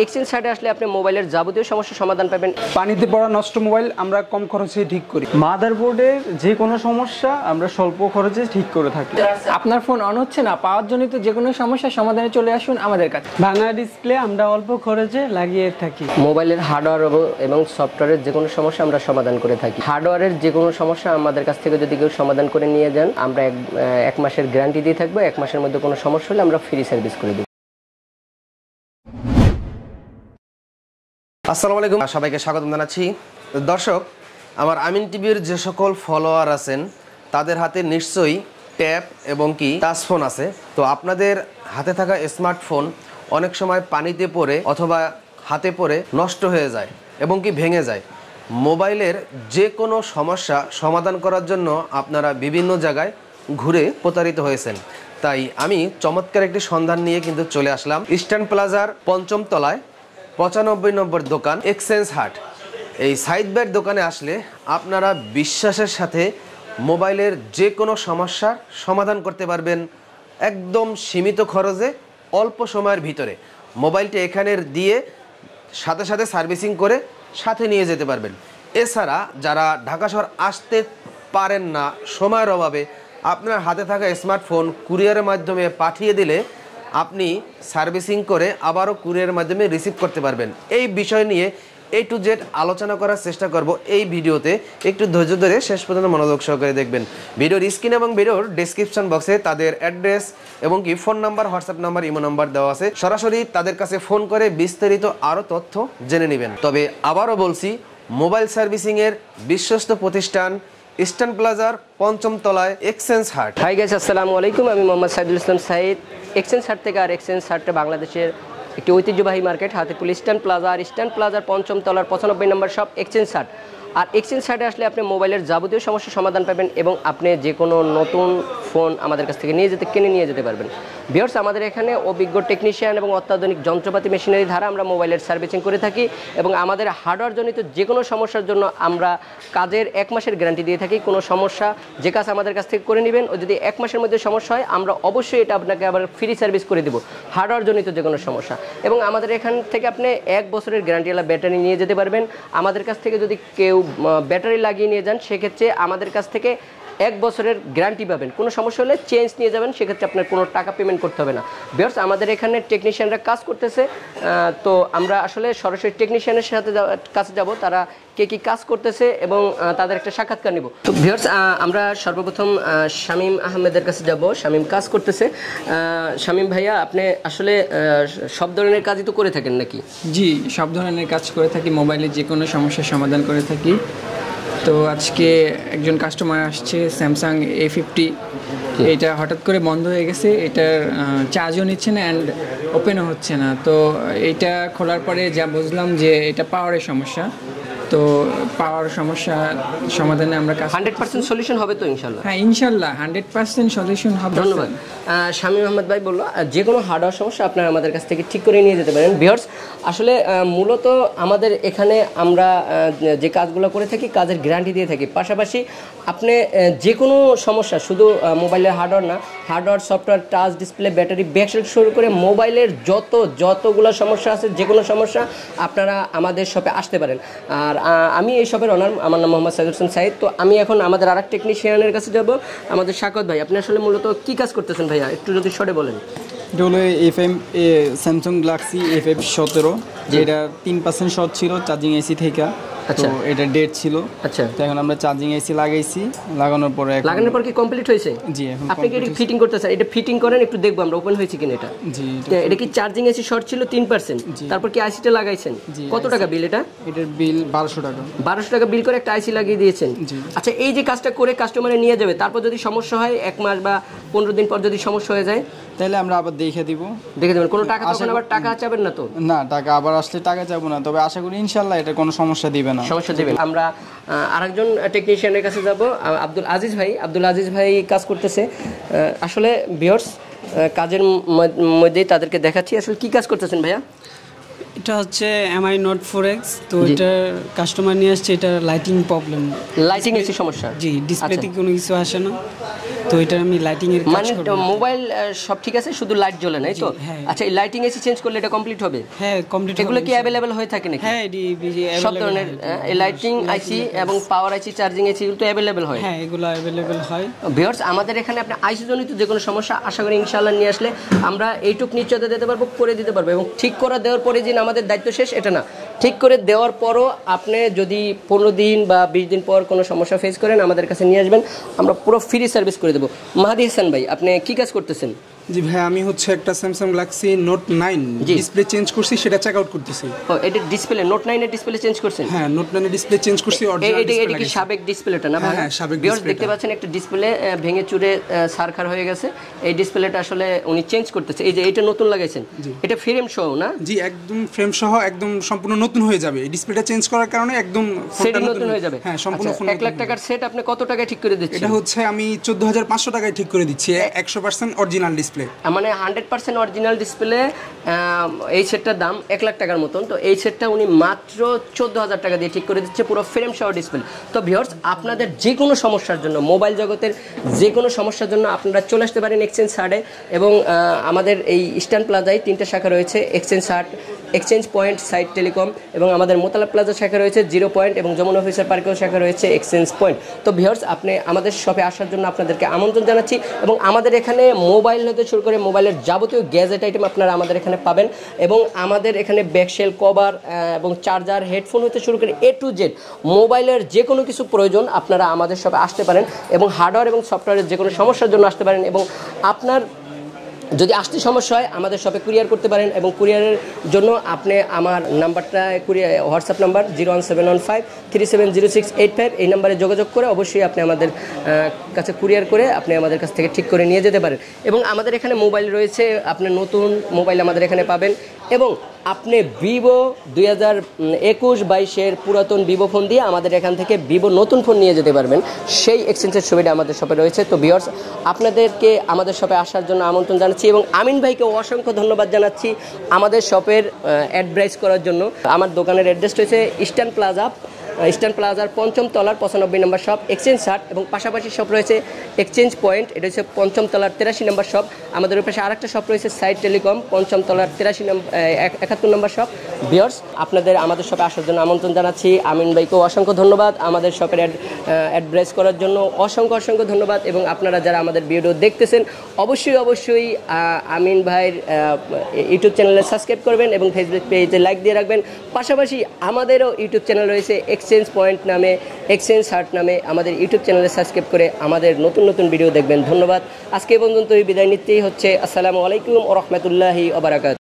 Exchange সাইটে আসলে আপনি মোবাইলের যাবতীয় সমস্যার সমাধান পাবেন। পানিতে পড়া নষ্ট মোবাইল আমরা কম খরচে ঠিক করি। মাদারবোর্ডের যে কোনো সমস্যা আমরা স্বল্প খরচে ঠিক করে থাকি। আপনার ফোন অন হচ্ছে না, পাওয়ার জনিত যে কোনো সমস্যার সমাধানে চলে আসুন আমাদের কাছে। ভাঙা ডিসপ্লে আমরা অল্প খরচে লাগিয়ে থাকি। মোবাইলের হার্ডওয়্যার এবং সফটওয়্যারের যে কোনো সমস্যা আমরা সমাধান করে থাকি। হার্ডওয়্যারের যে কোনো সমস্যা আমাদের কাছ থেকে যদি কেউ সমাধান করে নিয়ে যান, আমরা এক মাসের গ্যারান্টি দিয়ে থাকবো। এক মাসের মধ্যে কোনো সমস্যা হলে আমরা ফ্রি সার্ভিস করে দেব। আসসালামু আলাইকুম, সবাইকে স্বাগত জানাচ্ছি। দর্শক, আমার আমিন টিভির যে সকল ফলোয়ার আছেন তাদের হাতে নিশ্চয়ই ট্যাব এবং কি টাচ ফোন আছে। তো আপনাদের হাতে থাকা স্মার্টফোন অনেক সময় পানিতে পড়ে অথবা হাতে পড়ে নষ্ট হয়ে যায় এবং কি ভেঙে যায়। মোবাইলের যে কোনো সমস্যা সমাধান করার জন্য আপনারা বিভিন্ন জায়গায় ঘুরে প্রতারিত হয়েছেন। তাই আমি চমৎকার একটি সন্ধান নিয়ে কিন্তু চলে আসলাম ইস্টার্ন প্লাজার ৫ম তলায় ৯৫ নম্বর দোকান এক্সচেঞ্জ হাট। এই সাইদ ভাইয়ের দোকানে আসলে আপনারা বিশ্বাসের সাথে মোবাইলের যে কোনো সমস্যার সমাধান করতে পারবেন একদম সীমিত খরচে, অল্প সময়ের ভিতরে। মোবাইলটি এখানে দিয়ে সাথে সাথে সার্ভিসিং করে সাথে নিয়ে যেতে পারবেন। এছাড়া যারা ঢাকা শহর আসতে পারেন না সময়ের অভাবে, আপনার হাতে থাকা স্মার্টফোন কুরিয়ারের মাধ্যমে পাঠিয়ে দিলে আপনি সার্ভিসিং করে আবারও কুরিয়ারের মাধ্যমে রিসিভ করতে পারবেন। এই বিষয় নিয়ে A to Z আলোচনা করার চেষ্টা করব এই ভিডিওতে। একটু ধৈর্য ধরে শেষ পর্যন্ত মনোযোগ সহকারে দেখবেন। ভিডিওর স্ক্রিন এবং ভিডিওর ডেসক্রিপশন বক্সে তাদের অ্যাড্রেস এবং কি phone number, WhatsApp number, imo number দেওয়া আছে। সরাসরি তাদের কাছে ফোন করে বিস্তারিত আরও তথ্য জেনে নেবেন। তবে আবারও বলছি, মোবাইল সার্ভিসিংয়ের বিশ্বস্ত প্রতিষ্ঠান ইস্টার্ন প্লাজার ৫ম তলায় এক্সচেঞ্জ হাট। হাই গাইস, আসসালামু আলাইকুম। আমি মোহাম্মদ সাইদুল ইসলাম সাইদ। এক্সচেঞ্জ হাট থেকে। আর এক্সচেঞ্জ হাটটা বাংলাদেশের একটি ঐতিহ্যবাহী মার্কেট। হাতিপুল ইস্টার্ন প্লাজা আর ইস্টার্ন প্লাজার ৫ম তলার ৯৫ নম্বর শপ এক্সচেঞ্জ হাট। আর এক্সচেঞ্জ হাটে আসলে আপনি মোবাইলের যাবতীয় সমস্যার সমাধান পাবেন এবং আপনি যে কোনো নতুন ফোন আমাদের কাছ থেকে কিনে নিয়ে যেতে পারবেন। ভিউয়ার্স, আমাদের এখানে অভিজ্ঞ টেকনিশিয়ান এবং অত্যাধুনিক যন্ত্রপাতি মেশিনারি দ্বারা আমরা মোবাইলের সার্ভিসিং করে থাকি এবং আমাদের হার্ডওয়্যার জনিত যে কোনো সমস্যার জন্য আমরা কাজের ১ মাসের গ্যারান্টি দিয়ে থাকি। কোনো সমস্যা যে কাজ আমাদের কাছ থেকে করে নেবেন, ও যদি ১ মাসের মধ্যে সমস্যা হয় আমরা অবশ্যই এটা আপনাকে আবার ফ্রি সার্ভিস করে দেবো, হার্ডওয়্যার জনিত যে কোনো সমস্যা। এবং আমাদের এখান থেকে আপনি ১ বছরের গ্যারান্টিওয়ালা ব্যাটারি নিয়ে যেতে পারবেন। আমাদের কাছ থেকে যদি কেউ ব্যাটারি লাগিয়ে নিয়ে যান, সেক্ষেত্রে আমাদের কাছ থেকে ১ বছরের গ্যারান্টি পাবেন। কোনো সমস্যা হলে চেঞ্জ নিয়ে যাবেন, সেক্ষেত্রে আপনার কোনো টাকা পেমেন্ট করতে হবে না। ভিউয়ার্স, আমাদের এখানে টেকনিশিয়ানরা কাজ করতেছে, তো আমরা আসলে সরাসরি টেকনিশিয়ানের সাথে কাছে যাব, তারা কে কী কাজ করতেছে এবং তাদের একটা সাক্ষাৎকার নিব। তো ভিউয়ার্স, আমরা সর্বপ্রথম শামীম আহমেদের কাছে যাব। শামীম কাজ করতেছে। শামীম ভাইয়া, আপনি আসলে সব ধরনের কাজই তো করে থাকেন নাকি? জি, সব ধরনের কাজ করে থাকি, মোবাইলের যে কোনো সমস্যার সমাধান করে থাকি। তো আজকে একজন কাস্টমার আসছে, স্যামসাং A50, এটা হঠাৎ করে বন্ধ হয়ে গেছে, এটার চার্জও নিচ্ছে না অ্যান্ড ওপেনও হচ্ছে না। তো এটা খোলার পরে যা বুঝলাম যে এটা পাওয়ারের সমস্যা। তো পাওয়ার সমস্যা সমাধানে আমরা 100% সলিউশন হবে তো ইনশাল্লাহ? হ্যাঁ, ইনশাল্লাহ 100% সলিউশন হবে। ধন্যবাদ। শামীম আহমেদ ভাই বললো যে কোনো হার্ডওয়্যার সমস্যা আপনারা আমাদের কাছ থেকে ঠিক করে নিয়ে যেতে পারেন। ভিউয়ার্স, আসলে মূলত আমাদের এখানে আমরা যে কাজগুলো করে থাকি কাজের গ্যারান্টি দিয়ে থাকি। পাশাপাশি আপনি যে কোনো সমস্যা, শুধু মোবাইলের হার্ডওয়্যার না, hardware, software, touch, display, battery, backside শুরু করে মোবাইলের যতগুলো সমস্যা আছে, যে কোনো সমস্যা আপনারা আমাদের শপে আসতে পারেন। আর আমি এই শপের ওনার, আমার নাম মোহাম্মদ সাইদুল ইসলাম সাইদ। তো আমি এখন আমাদের আরেক টেকনিশিয়ানের কাছে যাব, আমাদের সাকত ভাই। আপনি আসলে মূলত কী কাজ করতেছেন ভাইয়া, একটু যদি শর্টে বলেন। এটা হলো স্যামসাং গ্যালাক্সি F17, যেটা 3% শর্ট ছিল চার্জিং এসি থেকে। আচ্ছা, এটা ডেট ছিল। আচ্ছা, তো এখন আমরা চার্জিং এসি লাগাইছি, লাগানোর পর কি কমপ্লিট হয়েছে? জি, এখন আপনি কি এটা ফিটিং করতেছেন? এটা ফিটিং করেন, একটু দেখবো আমরা ওপেন হয়েছে কিনা এটা। জি, এটা কি চার্জিং এসি শর্ট ছিল 3%, তারপর কি আইসিটা লাগাইছেন? কত টাকা বিল এটা? এটার বিল 1200 টাকা। 1200 টাকা বিল করে একটা আইসি লাগিয়ে দিয়েছেন। আচ্ছা, এই যে কাজটা করে কাস্টমারে নিয়ে যাবে, তারপর যদি সমস্যা হয় 1 মাস বা 15 দিন পর যদি সমস্যা হয়ে যায়, তাহলে আমরা আবার দেখে দেবেন। কোনো টাকা তখন আবার টাকা চাবেন না তো? না, টাকা আবার আসলে টাকা চাবো না, তবে আশা করি ইনশাল্লাহ এটা কোনো সমস্যা দিবে না। সমস্যা দিবেন। আমরা আরেকজন টেকনিশিয়ানের কাছে যাব, আব্দুল আজিজ ভাই। আব্দুল আজিজ ভাই কাজ করতেছে। আসলে ভিউয়ার্স, কাজের মধ্যেই তাদেরকে দেখাচ্ছি আসলে কি কাজ করতেছেন ভাইয়া। এটা হচ্ছে MI Note 4X। তো এটা কাস্টমার নিয়ে আসছে, এটা লাইটিং প্রবলেম, লাইটিং এসি সমস্যা। জি, ডিসপ্লেতে কোনো কিছু আসে না। তো তো এটা আমি লাইটিং এর কাজ মানে করব। মোবাইল সব ঠিক আছে, শুধু লাইট জ্বলে নাই তো? হ্যাঁ। আচ্ছা, এই লাইটিং এসি চেঞ্জ করলে এটা কমপ্লিট হবে? হ্যাঁ কমপ্লিট। এগুলো কি অ্যাভেলেবেল হয়ে থাকে নাকি? হ্যাঁ এডি সব ধরনের এই লাইটিং আইসি এবং পাওয়ার আইসি, চার্জিং আইসি এগুলো তো অ্যাভেলেবেল হয়? হ্যাঁ এগুলো অ্যাভেলেবেল হয়। ভিউয়ার্স, আমাদের এখানে আপনি আইসি জনিত যে কোনো সমস্যা আশা করি ইনশাআল্লাহ নিয়ে আসলে আমরা এইটুক নিশ্চয়তা দিতে পারবো, করে দিতে পারবো। এবং ঠিক করে দেওয়ার পরে যে আমাদের দায়িত্ব শেষ এটা না, ঠিক করে দেওয়ার পরও আপনি যদি 15 দিন বা 20 দিন পর কোনো সমস্যা ফেস করেন আমাদের কাছে নিয়ে আসবেন, আমরা পুরো ফ্রি সার্ভিস করে দেবো। মাহাদি হাসান ভাই, আপনি কি কাজ করতেছেন? জি ভাই, আমি হচ্ছে একটা Samsung Galaxy note 9 display change করছি, সেটা চেক আউট করতেছি। ও, এটা ডিসপ্লে নোট 9 এর ডিসপ্লে চেঞ্জ করছেন? হ্যাঁ, নোট 9 এর ডিসপ্লে চেঞ্জ করছি, অরিজিনাল এটা ডিসপ্লে কি সাবেক ডিসপ্লেটা না? হ্যাঁ, সাবেক ভিউয়ার্স ডিসপ্লেটা। দেখতে পাচ্ছেন একটা ডিসপ্লে ভেঙে চুরে সারখার হয়ে গেছে, এই ডিসপ্লেটা আসলে উনি চেঞ্জ করতেছে। এই যে এটা নতুন লাগাইছেন, এটা ফ্রেম সহ না? জি, একদম ফ্রেম সহ একদম সম্পূর্ণ নতুন হয়ে যাবে। এই ডিসপ্লেটা চেঞ্জ করার কারণে একদম সেট নতুন হয়ে যাবে। হ্যাঁ, সম্পূর্ণ ফোন। 1 লাখ টাকার সেট আপনি কত টাকায় ঠিক করে দিচ্ছেন? এটা হচ্ছে আমি 14500 টাকায় ঠিক করে দিচ্ছি, 100% অরিজিনাল ডিসপ্লে। মানে 100% অরিজিনাল ডিসপ্লে। এই সেটটার দাম 1 লাখ টাকার মতন। তো এই সেটটা উনি মাত্র 14000 টাকা দিয়ে ঠিক করে দিচ্ছে, পুরো ফ্রেম সহ ডিসপ্লে। তো ভিউয়ার্স, আপনাদের যে কোনো সমস্যার জন্য, মোবাইল জগতের যে কোনো সমস্যার জন্য আপনারা চলে আসতে পারেন এক্সচেঞ্জ হার্টে। এবং আমাদের এই ইস্টার্ন প্লাজায় 3টে শাখা রয়েছে, exchange heart, exchange point, site telecom, এবং আমাদের মোতালা প্লাজা শাখা রয়েছে, 0 পয়েন্ট, এবং যমুনা অফিসার পার্কেও শাখা রয়েছে এক্সচেঞ্জ পয়েন্ট। তো ভিউয়ার্স, আপনি আমাদের শপে আসার জন্য আপনাদেরকে আমন্ত্রণ জানাচ্ছি। এবং আমাদের এখানে মোবাইল হতে শুরু করে মোবাইলের যাবতীয় গ্যাজেট আইটেম আপনারা আমাদের এখানে পাবেন। এবং আমাদের এখানে ব্যাকশেল, কভার এবং চার্জার, হেডফোন হতে শুরু করে A to Z মোবাইলের যে কোনো কিছু প্রয়োজন আপনারা আমাদের শপে আসতে পারেন। এবং হার্ডওয়্যার এবং সফটওয়্যারের যে কোনো সমস্যার জন্য আসতে পারেন। এবং আপনার যদি আসতে সমস্যা হয় আমাদের শপে কুরিয়ার করতে পারেন। এবং কুরিয়ারের জন্য আপনি আমার নাম্বারটা, হোয়াটসঅ্যাপ নাম্বার 01715370685, এই নাম্বারে যোগাযোগ করে অবশ্যই আপনি আমাদের কাছে কুরিয়ার করে আপনি আমাদের কাছ থেকে ঠিক করে নিয়ে যেতে পারেন। এবং আমাদের এখানে মোবাইল রয়েছে, আপনি নতুন মোবাইল আমাদের এখানে পাবেন। এবং আপনি ভিভো 2021-22 পুরাতন ভিভো ফোন দিয়ে আমাদের এখান থেকে ভিভো নতুন ফোন নিয়ে যেতে পারবেন, সেই এক্সচেঞ্জের সুবিধা আমাদের শপে রয়েছে। তো ভিউয়ার্স, আপনাদেরকে আমাদের শপে আসার জন্য আমন্ত্রণ জানাচ্ছি। এবং আমিন ভাইকে অসংখ্য ধন্যবাদ জানাচ্ছি আমাদের শপের অ্যাডভাইস করার জন্য। আমার দোকানের অ্যাড্রেস রয়েছে ইস্টার্ন প্লাজার 5ম তলার 95 নম্বর শপ এক্সচেঞ্জ হার্ট। এবং পাশাপাশি শপ রয়েছে এক্সচেঞ্জ পয়েন্ট, এটা হচ্ছে 5ম তলার 83 নম্বর শপ। আমাদের পাশে আরেকটা শপ রয়েছে সাইট টেলিকম, 5ম তলার 71 নম্বর শপ। ভিউয়ার্স, আপনাদের আমাদের শপে আসার জন্য আমন্ত্রণ জানাচ্ছি। আমিন ভাইকেও অসংখ্য ধন্যবাদ আমাদের শপের অ্যাড্রেস করার জন্য, অসংখ্য ধন্যবাদ। এবং আপনারা যারা আমাদের ভিডিও দেখতেছেন অবশ্যই আমিন ভাইয়ের ইউটিউব চ্যানেলে সাবস্ক্রাইব করবেন এবং ফেসবুক পেজে লাইক দিয়ে রাখবেন। পাশাপাশি আমাদেরও ইউটিউব চ্যানেল রয়েছে এক্সচেঞ্জ পয়েন্ট নামে, এক্সচেঞ্জ হার্ট নামে। আমাদের ইউটিউব চ্যানেলে সাবস্ক্রাইব করে আমাদের নতুন ভিডিও দেখবেন। ধন্যবাদ। আজকে পর্যন্ত বিদায় নিতেই হচ্ছে। আসসালামু আলাইকুম ওয়া রাহমাতুল্লাহি ওয়া বারাকাতুহু।